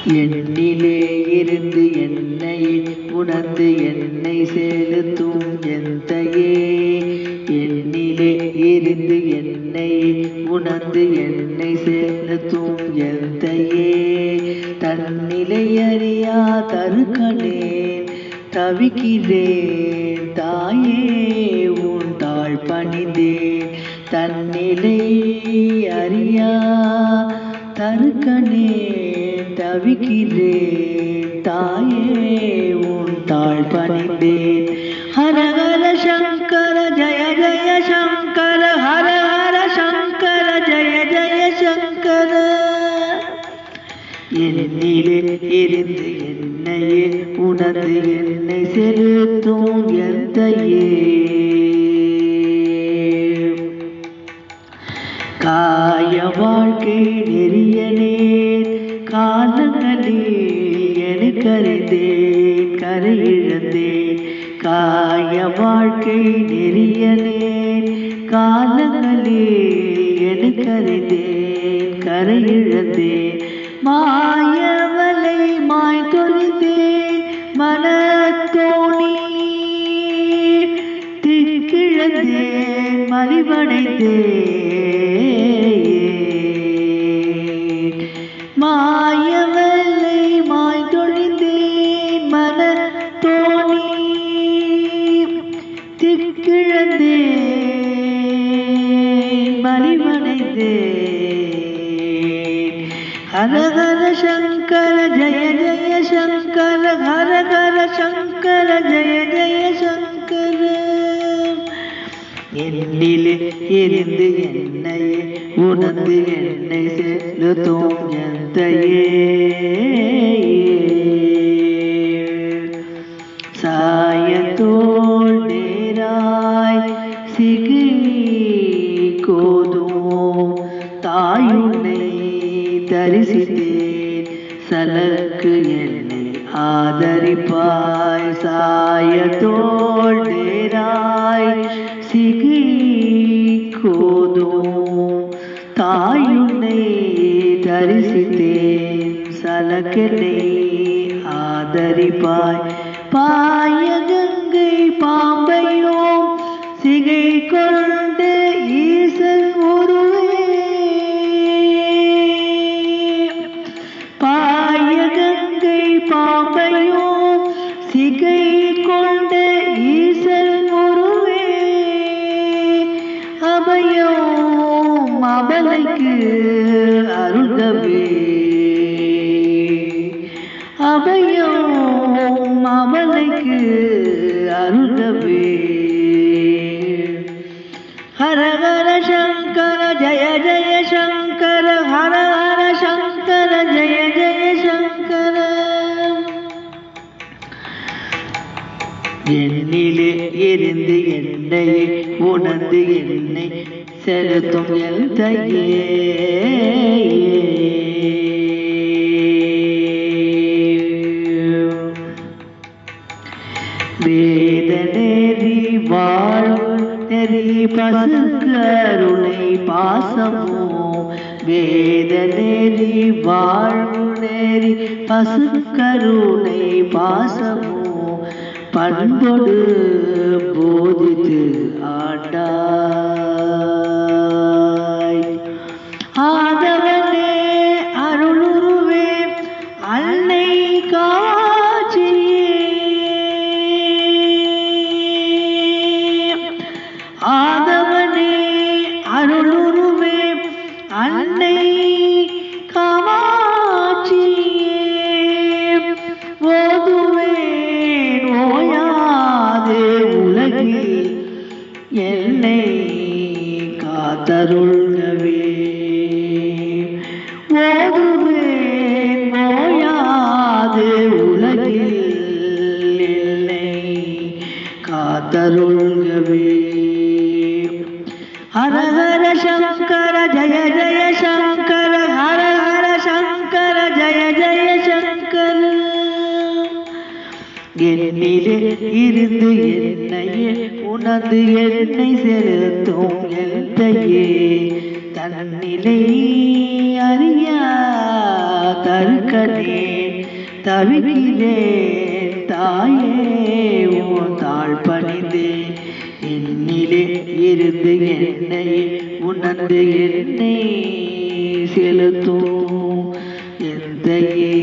என்னிலே இருந்து என்னை உணர்ந்து என்னை செலுத்தும் எந்தையே, என்னிலே இருந்து என்னை உணர்ந்து என்னை செலுத்தும் எந்தையே, தன்னிலை அறியா தருக்கனேன் தவிக்கிறேன் தாயே உன் தாழ் பணிந்தேன். தன்னிலை அறியா தருக்கனேன் தவிக்கிறேன் தாயே உன் தாழ் பணிந்தேன். ஹர ஹர சங்கர ஜய ஜய சங்கர, ஹர ஹர சங்கர ஜய ஜய சங்கர. என்னிலே இருந்து என்னையே உணர்ந்து என்னை செலுத்தும் எந்தையே, காய வாழ்க்கை நெறியனேன் காலங்களில் எனக்கறிந்தேன் கரை இழந்தேன். காய வாழ்க்கை நெறியனேன் காலங்களில் எனக்கறிந்தேன் கரை இழந்தேன். மாயவலை மாய் தொழிந்தேன் மனத்தோணி திக்கிழந்தேன் மலிவடைந்தேன். மாயவலை மாய் தொழிந்தேன் மனத்தோணி திக்கிழந்தேன் மலிவடைந்தேன். ஹர ஹர சங்கர ஜய ஜய சங்கர, ஹர ஹர சங்கர ஜய ஜய சங்கர. என்னிலே இருந்து என்னையே உணர்ந்து என்னை செலுத்தும் எந்தையே, சாயத்தோள் நேராய் சிகி கோதும் தாயுனை தரிசித்தேன் சலக்கு என்னை ஆதரிப்பாய். சாயத்தோள் நேராய் சிகி கோதும் தாயுனை தரிசித்தேன் சலக்கென்னை ஆதரிப்பாய். பாய கங்கை பாம்பையோ சிகை கொண்டு ஈசன் உருவே, பாய கங்கை பாம்பையோ சிகை கொண்டு ஈசன் உருவே, அபயம் அபலைக்கு அருள்கவே, அபயம் அபலைக்கு அருள்கவே. ஹர ஹர சங்கர ஜய ஜய சங்கர, ஹர ஹர சங்கர ஜய ஜய சங்கர. என்னிலே இருந்து என்னை உணர்ந்து என்னை செலுத்தும் எந்தையே, வேதநெறி வாழ்வு நெறி பசுக்கருணை பாசமோ, வேதநெறி வாழ்வு நெறி பசுக்கருணை பாசமோ, பண்பொடு போதித்து ஆண்டாய். ஆதவனே அருளுருவே அன்னை காட்சியே, ஆதவனே அருளுருவே அன்னை காமாட்சியே, ஓதுவேன் ஓயாதே உலகில் என்னை காத்தருள்கவே, ஓதுவேன் ஓயாதே உலகில் என்னை காத்தருள்கவே. ஹர ஹர சங்கர ஜய ஜய சங்கர, ஹர ஹர சங்கர ஜய ஜய சங்கர. என்னிலே இருந்து என்னையே உணர்ந்து என்னை செலுத்தும் எந்தையே, தன்னிலை அறியா தருக்கனே தவிக்கிறேன் தாயே உன் தாழ் பணிந்தே என்னிலே இருந்து என்னை உணர்ந்து என்னை செலுத்தும் எந்தையே